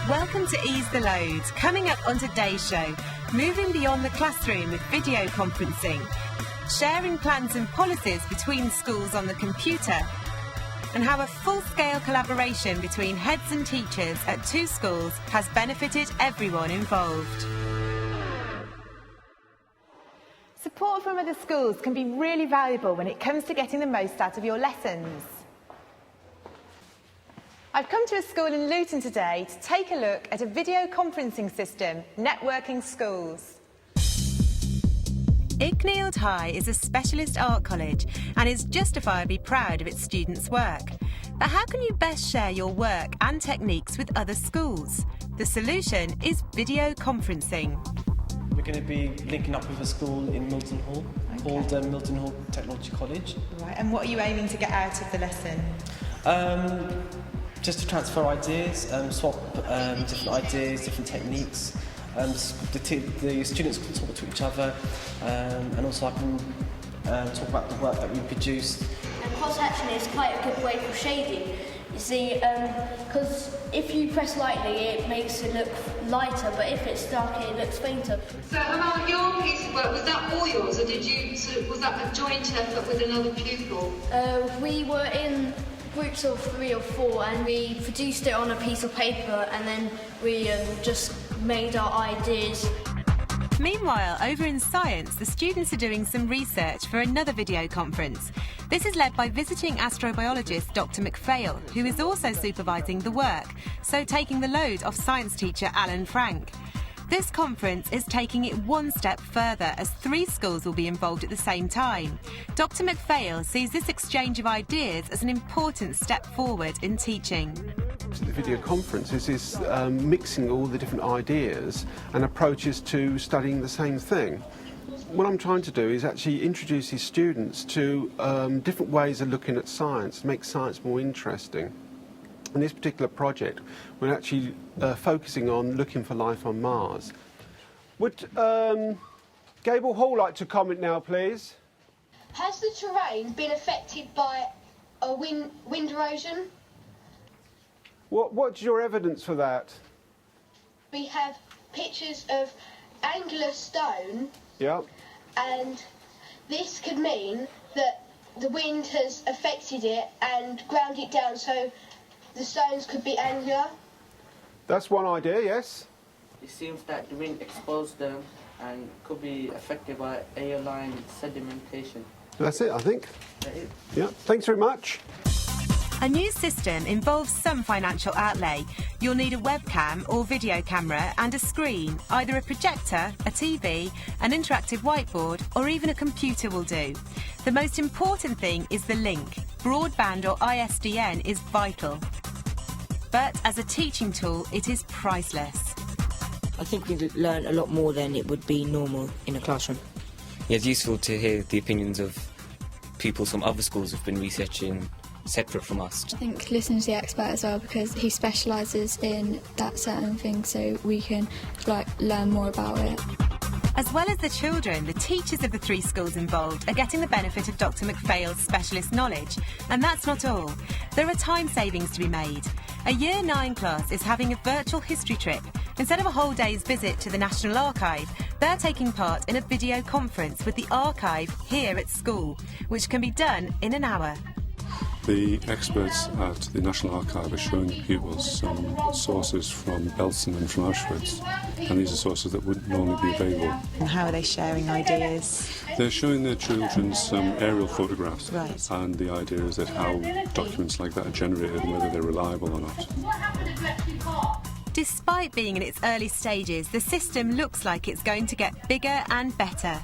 Welcome to Ease the Load. Coming up on today's show, moving beyond the classroom with video conferencing, sharing plans and policies between schools on the computer, and how a full-scale collaboration between heads and teachers at 2 schools has benefited everyone involved. Support from other schools can be really valuable when it comes to getting the most out of your lessons. I've come to a school in Luton today to take a look at a video conferencing system networking schools. Icknield High is a specialist art college and is justifiably proud of its students' work. But how can you best share your work and techniques with other schools? The solution is video conferencing. We're going to be linking up with a school in Milton Hall, called Milton Hall Technology College. Right, and what are you aiming to get out of the lesson? Just to transfer ideas, swap different ideas, different techniques. The students can talk to each other, and also I can talk about the work that we produced. And cross-hatching is quite a good way for shading. You see, because if you press lightly, it makes it look lighter, but if it's darker, it looks fainter. So how about your piece of work? Was that all yours, or was that a joint effort with another pupil? We were in groups of 3 or 4, and we produced it on a piece of paper, and then we just made our ideas. Meanwhile, over in science, the students are doing some research for another video conference. This is led by visiting astrobiologist Dr McPhail, who is also supervising the work, so taking the load off science teacher Alan Frank. This conference is taking it one step further as 3 schools will be involved at the same time. Dr McPhail sees this exchange of ideas as an important step forward in teaching. The video conference is mixing all the different ideas and approaches to studying the same thing. What I'm trying to do is actually introduce these students to different ways of looking at science, make science more interesting. In this particular project, we're actually focusing on looking for life on Mars. Would Gable Hall like to comment now, please? Has the terrain been affected by a wind erosion? What's your evidence for that? We have pictures of angular stone. Yeah. And this could mean that the wind has affected it and ground it down, so the stones could be angular. That's one idea, yes. It seems that the wind exposed them and could be affected by airline sedimentation. That's it, I think. That is. Yeah, thanks very much. A new system involves some financial outlay. You'll need a webcam or video camera and a screen. Either a projector, a TV, an interactive whiteboard, or even a computer will do. The most important thing is the link. Broadband or ISDN is vital. But as a teaching tool, it is priceless. I think we learn a lot more than it would be normal in a classroom. Yeah, it's useful to hear the opinions of people from other schools who've been researching separate from us. I think listening to the expert as well, because he specialises in that certain thing, so we can learn more about it. As well as the children, the teachers of the 3 schools involved are getting the benefit of Dr McPhail's specialist knowledge. And that's not all. There are time savings to be made. A Year 9 class is having a virtual history trip. Instead of a whole day's visit to the National Archive, they're taking part in a video conference with the archive here at school, which can be done in an hour. The experts at the National Archive are showing pupils some sources from Belsen and from Auschwitz, and these are sources that wouldn't normally be available. And how are they sharing ideas? They're showing their children some aerial photographs, right. And the idea is that how documents like that are generated and whether they're reliable or not. Despite being in its early stages, the system looks like it's going to get bigger and better.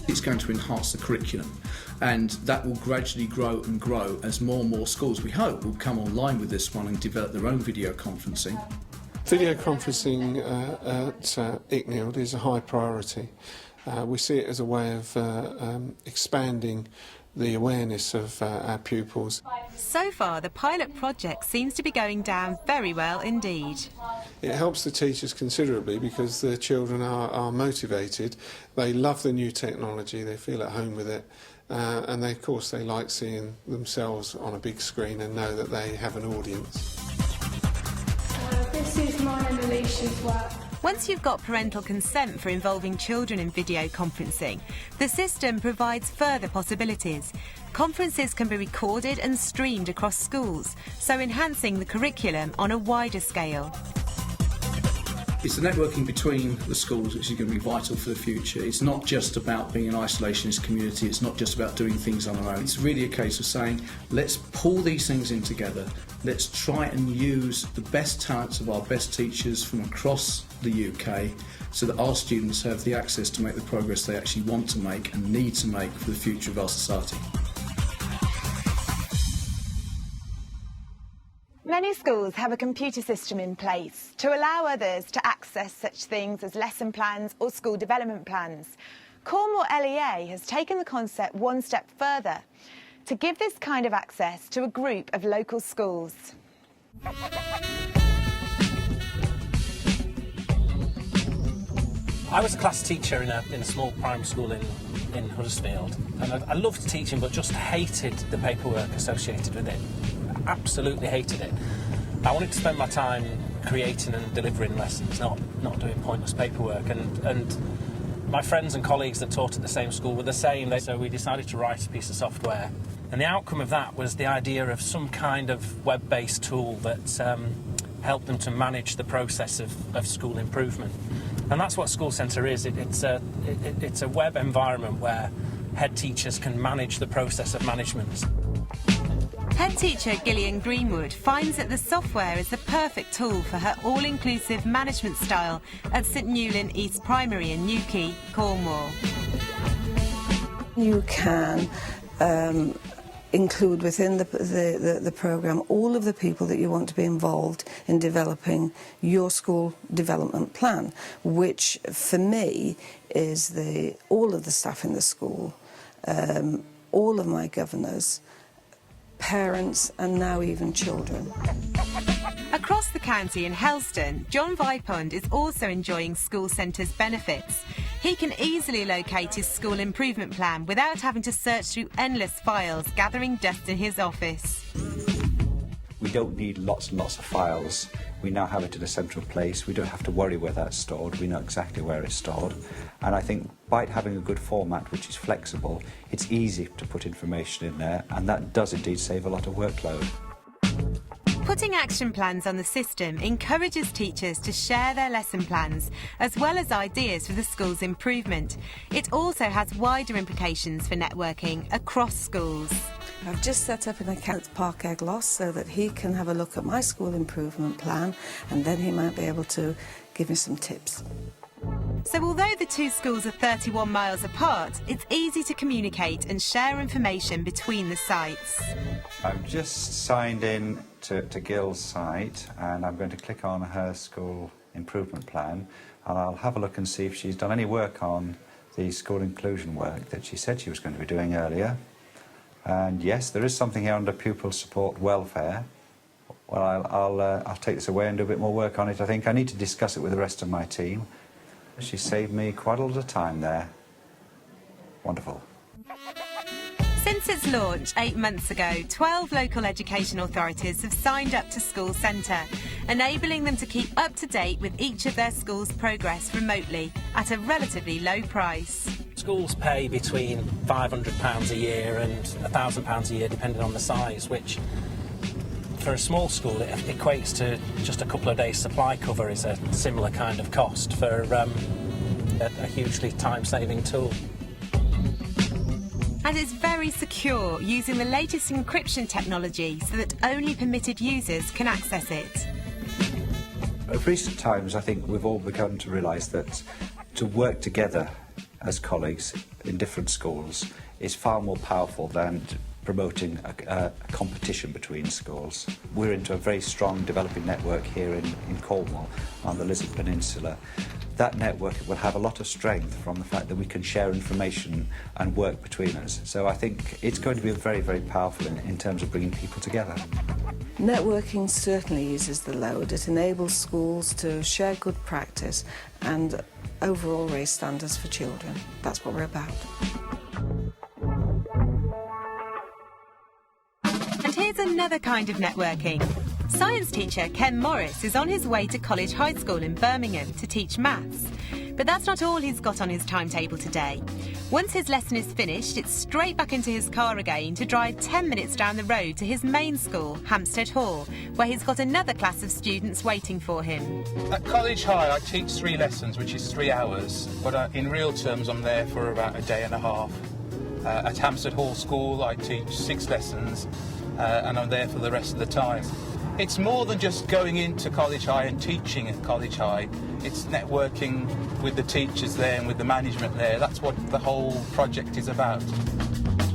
It's going to enhance the curriculum, and that will gradually grow and grow as more and more schools, we hope, will come online with this one and develop their own video conferencing. Video conferencing at Icknield is a high priority. We see it as a way of expanding the awareness of our pupils. So far, the pilot project seems to be going down very well indeed. It helps the teachers considerably because the children are motivated. They love the new technology, they feel at home with it, and of course they like seeing themselves on a big screen and know that they have an audience. This is my teachers work. Once you've got parental consent for involving children in video conferencing, the system provides further possibilities. Conferences can be recorded and streamed across schools, so enhancing the curriculum on a wider scale. It's the networking between the schools which is going to be vital for the future. It's not just about being an isolationist community, it's not just about doing things on our own. It's really a case of saying, let's pull these things in together, let's try and use the best talents of our best teachers from across the UK so that our students have the access to make the progress they actually want to make and need to make for the future of our society. Many schools have a computer system in place to allow others to access such things as lesson plans or school development plans. Cornwall LEA has taken the concept one step further to give this kind of access to a group of local schools. I was a class teacher in a small primary school in Huddersfield, and I loved teaching but just hated the paperwork associated with it. Absolutely hated it. I wanted to spend my time creating and delivering lessons, not doing pointless paperwork. And my friends and colleagues that taught at the same school were the same, so we decided to write a piece of software. And the outcome of that was the idea of some kind of web-based tool that helped them to manage the process of school improvement. And that's what schoolcentre is. It's a web environment where head teachers can manage the process of management. Head teacher Gillian Greenwood finds that the software is the perfect tool for her all-inclusive management style at St Newlyn East Primary in Newquay, Cornwall. You can include within the programme all of the people that you want to be involved in developing your school development plan, which for me is all of the staff in the school, all of my governors, parents and now even children. Across the county in Helston, John Vipond is also enjoying schoolcentre's benefits. He can easily locate his school improvement plan without having to search through endless files, gathering dust in his office. We don't need lots and lots of files. We now have it in a central place. We don't have to worry where that's stored. We know exactly where it's stored. And I think by having a good format which is flexible, it's easy to put information in there, and that does indeed save a lot of workload. Putting action plans on the system encourages teachers to share their lesson plans as well as ideas for the school's improvement. It also has wider implications for networking across schools. I've just set up an account with Park Eglos so that he can have a look at my school improvement plan, and then he might be able to give me some tips. So although the two schools are 31 miles apart, it's easy to communicate and share information between the sites. I've just signed in to Gil's site, and I'm going to click on her school improvement plan, and I'll have a look and see if she's done any work on the school inclusion work that she said she was going to be doing earlier. And yes, there is something here under pupil support welfare. Well, I'll take this away and do a bit more work on it. I think I need to discuss it with the rest of my team. She saved me quite a lot of time there. Wonderful. Since its launch 8 months ago, 12 local education authorities have signed up to Schoolcentre, enabling them to keep up to date with each of their schools' progress remotely at a relatively low price. Schools pay between £500 a year and £1,000 a year, depending on the size, which for a small school it equates to just a couple of days' supply cover is a similar kind of cost for a hugely time-saving tool. And it's very secure, using the latest encryption technology so that only permitted users can access it. Of recent times, I think we've all begun to realise that to work together as colleagues in different schools is far more powerful than promoting a competition between schools. We're into a very strong developing network here in Cornwall on the Lizard Peninsula. That network will have a lot of strength from the fact that we can share information and work between us. So I think it's going to be very, very powerful in terms of bringing people together. Networking certainly eases the load. It enables schools to share good practice and overall raise standards for children. That's what we're about. And here's another kind of networking. Science teacher Ken Morris is on his way to College High School in Birmingham to teach maths. But that's not all he's got on his timetable today. Once his lesson is finished, it's straight back into his car again to drive 10 minutes down the road to his main school, Hampstead Hall, where he's got another class of students waiting for him. At College High, I teach 3 lessons, which is 3 hours, but in real terms, I'm there for about a day and a half. At Hampstead Hall School, I teach 6 lessons, and I'm there for the rest of the time. It's more than just going into College High and teaching at College High. It's networking with the teachers there and with the management there. That's what the whole project is about.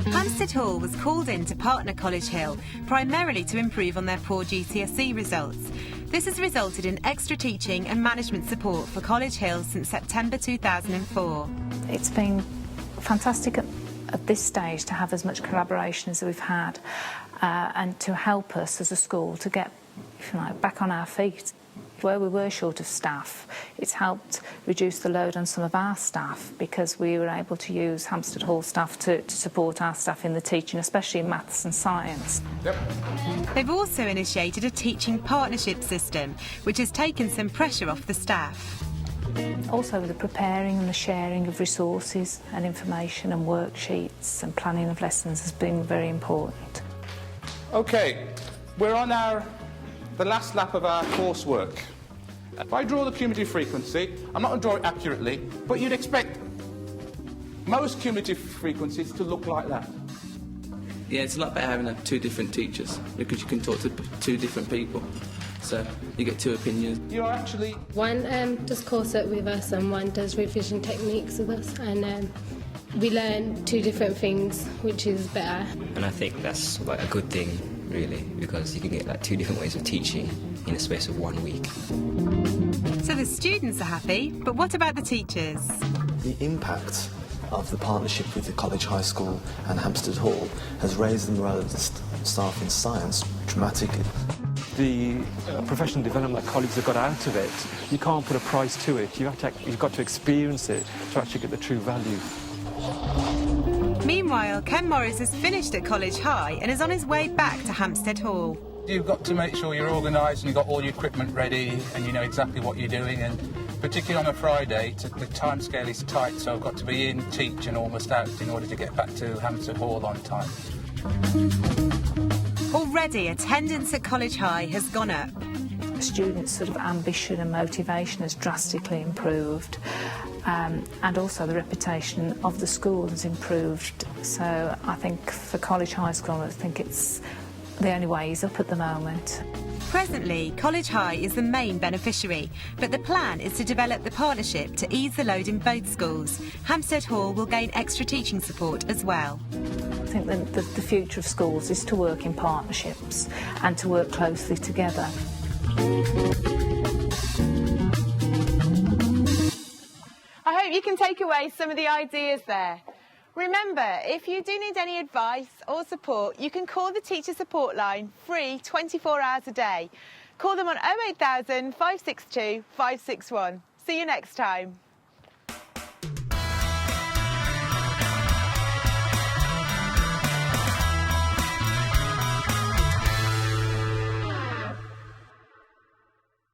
Hampstead Hall was called in to partner College Hill, primarily to improve on their poor GCSE results. This has resulted in extra teaching and management support for College Hill since September 2004. It's been fantastic at this stage to have as much collaboration as we've had and to help us as a school to get, if you like, back on our feet. Where we were short of staff, it's helped reduce the load on some of our staff because we were able to use Hampstead Hall staff to support our staff in the teaching, especially in maths and science. Yep. They've also initiated a teaching partnership system, which has taken some pressure off the staff. Also the preparing and the sharing of resources and information and worksheets and planning of lessons has been very important. OK, we're on the last lap of our coursework. If I draw the cumulative frequency, I'm not going to draw it accurately, but you'd expect most cumulative frequencies to look like that. Yeah, it's a lot better having 2 different teachers because you can talk to 2 different people. So you get 2 opinions. You're actually... One does coursework with us and one does revision techniques with us, and we learn 2 different things, which is better. And I think that's like a good thing, really, because you can get like 2 different ways of teaching in a space of 1 week. So the students are happy, but what about the teachers? The impact of the partnership with the College High School and Hampstead Hall has raised the morale of the staff in science dramatically. The professional development that colleagues have got out of it, you can't put a price to it. You've got to experience it to actually get the true value. Meanwhile, Ken Morris has finished at College High and is on his way back to Hampstead Hall. You've got to make sure you're organised and you've got all your equipment ready and you know exactly what you're doing, and particularly on a Friday, the timescale is tight, so I've got to be in, teach and almost out in order to get back to Hampstead Hall on time. Already, attendance at College High has gone up. Students' sort of ambition and motivation has drastically improved, and also the reputation of the school has improved. So I think for College High School, I think it's the only way is up at the moment. Presently, College High is the main beneficiary, but the plan is to develop the partnership to ease the load in both schools. Hampstead Hall will gain extra teaching support as well. I think that the future of schools is to work in partnerships and to work closely together. I hope you can take away some of the ideas there. Remember, if you do need any advice or support, you can call the Teacher Support Line free 24 hours a day. Call them on 08000 562 561. See you next time.